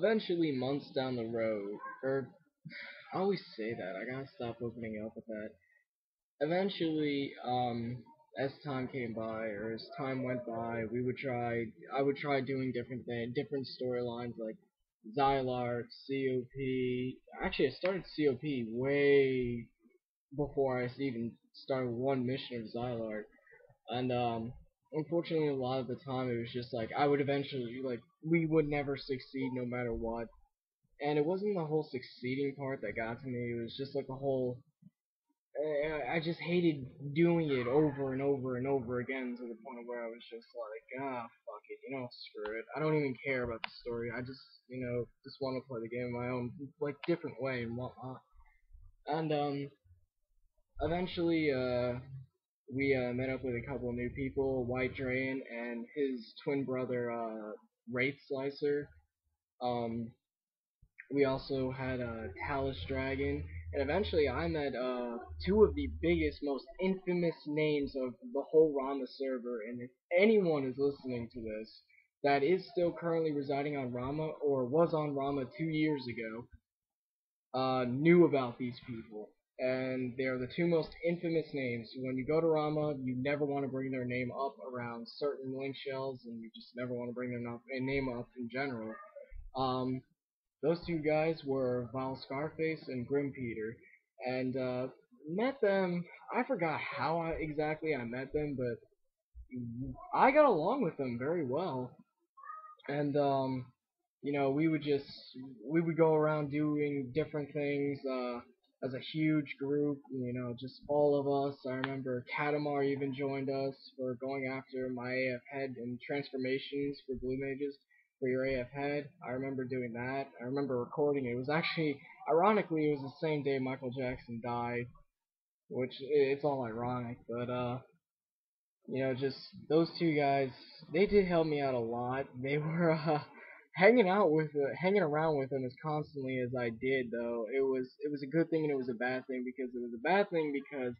eventually, months down the road, or I always say that, I gotta stop opening up with that. Eventually, as time came by, or as time went by, I would try doing different things, different storylines like Xylark, COP. Actually, I started COP way before I even started one mission of Xylark. And unfortunately, a lot of the time it was just like I would eventually like we would never succeed no matter what. And it wasn't the whole succeeding part that got to me. It was just like the whole. I just hated doing it over and over and over again to the point where I was just like, fuck it, screw it. I don't even care about the story. I just, just want to play the game my own, like, different way and whatnot. And eventually, we met up with a couple of new people, White Drain and his twin brother, Wraith Slicer. Um, we also had Talus Dragon, and eventually I met two of the biggest, most infamous names of the whole Rama server. And if anyone is listening to this that is still currently residing on Rama or was on Rama 2 years ago, knew about these people. And they're the two most infamous names. When you go to Rama, you never want to bring their name up around certain link shells, and you just never want to bring their name up in general. Um, those two guys were Vile Scarface and Grim Peter, and met them. I forgot how exactly I met them, but I got along with them very well. And we would go around doing different things as a huge group. Just all of us. I remember Katamar even joined us for going after my AF head and transformations for blue mages for your AF head. I remember doing that. I remember recording it. It was actually, ironically, it was the same day Michael Jackson died, which it's all ironic, but just those two guys, they did help me out a lot. They were hanging around with them as constantly as I did, though. It was a good thing and it was a bad thing, because it was a bad thing because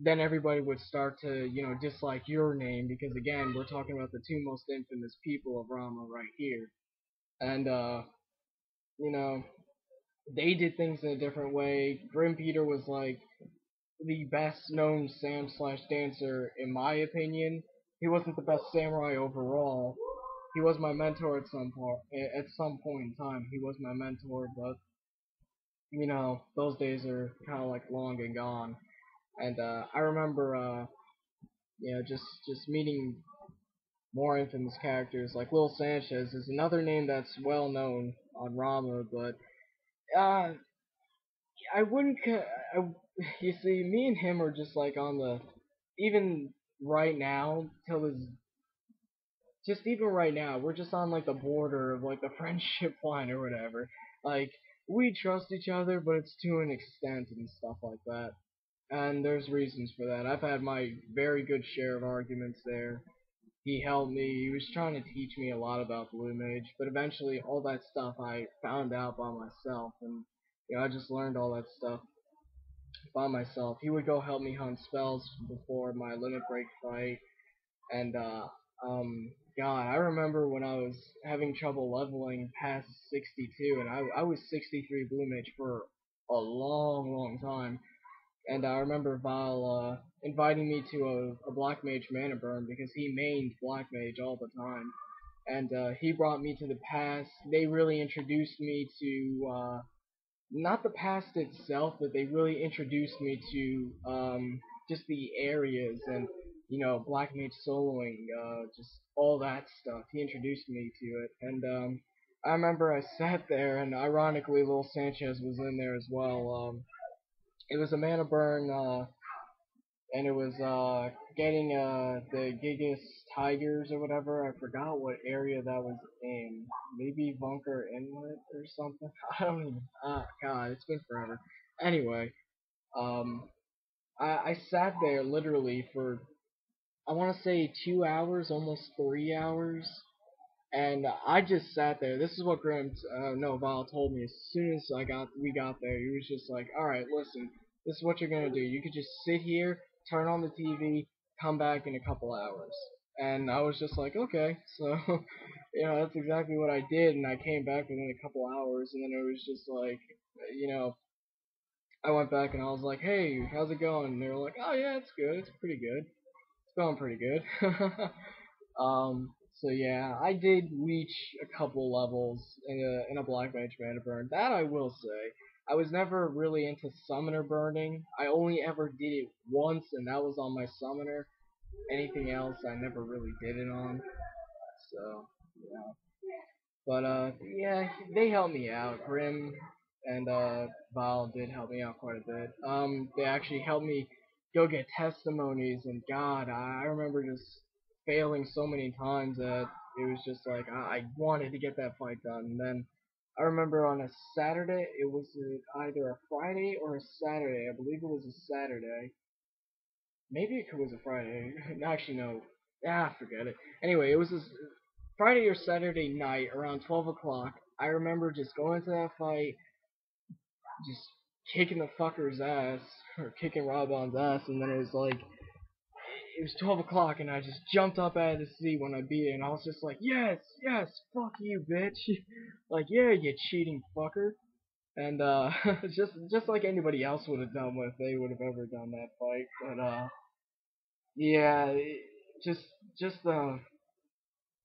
then everybody would start to, dislike your name, because again, we're talking about the two most infamous people of Rama right here. And you know, they did things in a different way. Grim Peter was like the best known Sam slash dancer in my opinion. He wasn't the best samurai overall. He was my mentor at some point in time. He was my mentor, but those days are kind of like long and gone. And I remember just meeting more infamous characters like Lil Sanchez is another name that's well known on Rama, but uh, I wouldn't. You see, me and him are just like on the even right now till his just even right now we're just on like the border of like the friendship line or whatever. Like we trust each other, but it's to an extent and stuff like that. And there's reasons for that. I've had my very good share of arguments there. He helped me. He was trying to teach me a lot about Blue Mage, but eventually all that stuff I found out by myself, and I just learned all that stuff by myself. He would go help me hunt spells before my limit break fight, and God, I remember when I was having trouble leveling past 62, and I was 63 Blue Mage for a long, long time. And I remember Val inviting me to a Black Mage Mana Burn because he mained Black Mage all the time. And he brought me to the pass. They really introduced me to, not the past itself, but they really introduced me to just the areas and, Black Mage soloing, just all that stuff. He introduced me to it. And I remember I sat there, and ironically, Lil Sanchez was in there as well. It was a mana burn, and it was getting the Gigas Tigers or whatever. I forgot what area that was in. Maybe Bunker Inlet or something. I don't even. God, it's been forever. Anyway, um, I sat there literally for I want to say 2 hours, almost 3 hours. And I just sat there. This is what no, Val told me as soon as we got there. He was just like, all right, listen, this is what you're gonna do. You could just sit here, turn on the TV, come back in a couple hours. And I was just like, okay. So That's exactly what I did, and I came back within a couple hours, and then it was just like, you know, I went back and I was like, hey, how's it going? And they were like, oh yeah, it's good, it's pretty good, it's going pretty good. So yeah, I did reach a couple levels in a Black Mage Mana burn. That I will say. I was never really into summoner burning. I only ever did it once, and that was on my summoner. Anything else, I never really did it on. So yeah. But yeah, they helped me out. Grim and Val did help me out quite a bit. They actually helped me go get testimonies, and God, I remember just failing so many times that it was just like I wanted to get that fight done. And then I remember on a Saturday, it was either a Friday or a Saturday. I believe it was a Saturday. Maybe it was a Friday. Actually, no. Forget it. Anyway, it was this Friday or Saturday night around 12 o'clock. I remember just going to that fight, just kicking the fucker's ass, or kicking Robon's ass, and then it was 12 o'clock, and I just jumped up out of the seat when I beat it, and I was just like, yes, yes, fuck you, bitch. Like, yeah, you cheating fucker. And, just like anybody else would have done if they would have ever done that fight. But, yeah, just, just the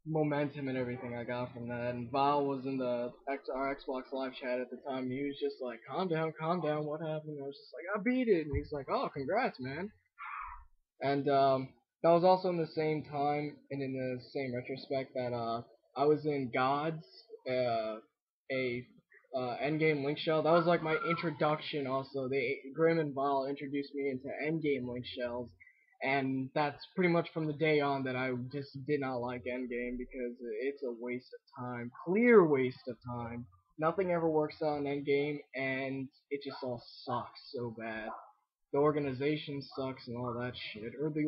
momentum and everything I got from that. And Val was in our Xbox Live chat at the time. He was just like, calm down, what happened?" I was just like, "I beat it," and he's like, "Oh, congrats, man." And that was also in the same time and in the same retrospect that I was in Gods, a Endgame Link Shell. That was like my introduction. Also, Grim and Val introduced me into Endgame Link Shells, and that's pretty much from the day on that I just did not like Endgame because it's a waste of time, clear waste of time. Nothing ever works out in Endgame, and it just all sucks so bad. The organization sucks and all that shit. Or the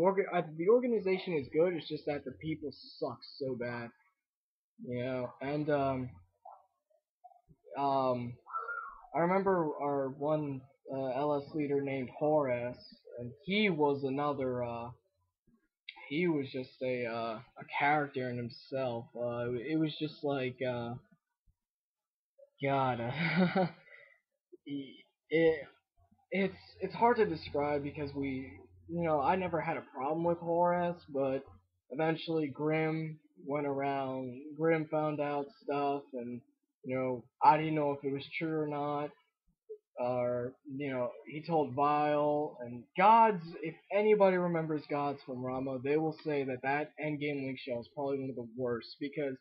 organization is good. It's just that the people suck so bad. And um, I remember our one LS leader named Horace, and he was another. He was just a character in himself. It was just like God. It, it's hard to describe because I never had a problem with Horace, but eventually Grim found out stuff, and I didn't know if it was true or not. Or he told Vile and Gods. If anybody remembers Gods from Rama, they will say that Endgame Link Shell is probably one of the worst because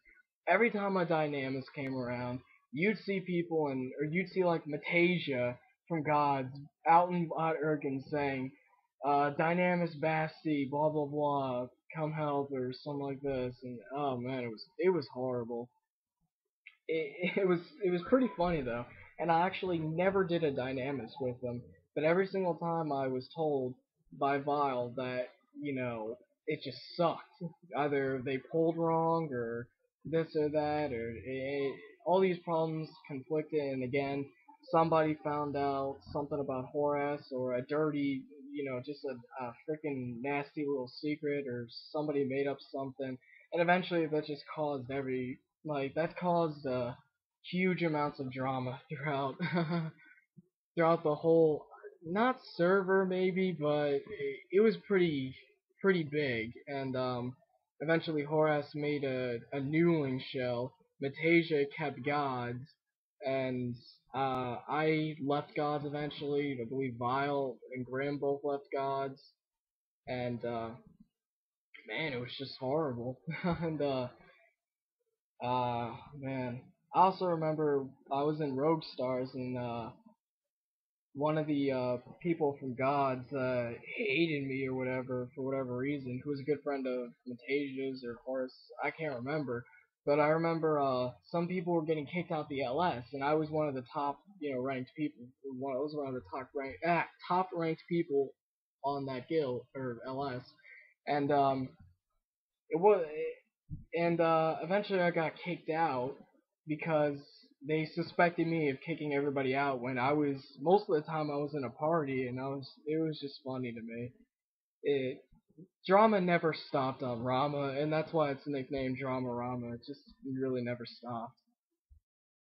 every time a Dynamis came around, you'd see people or you'd see like Matasia from Gods out in Urgen saying, Dynamis Basti, blah blah blah, come help or something like this, and oh man, it was horrible. It was pretty funny though, and I actually never did a Dynamis with them, but every single time I was told by Vile that it just sucked. Either they pulled wrong or this or that, or all these problems conflicted, and again somebody found out something about Horace or a dirty, just a freaking nasty little secret, or somebody made up something, and eventually that just caused that caused huge amounts of drama throughout throughout the whole, not server maybe, but it was pretty big. And eventually Horace made a new Link shell. Matasia kept Gods, and I left Gods eventually. I believe Vile and Grim both left Gods, and man, it was just horrible. And man. I also remember I was in Rogue Stars, and one of the people from Gods hated me or whatever for whatever reason, who was a good friend of Matasia's or Horace, I can't remember. But I remember some people were getting kicked out the LS, and I was one of the top, ranked people. I was one of the top ranked people on that guild or LS, and it was and eventually I got kicked out because they suspected me of kicking everybody out when most of the time I was in a party, and it was just funny to me. it drama never stopped on Rama, and that's why it's nicknamed Drama Ramuh. It just really never stopped.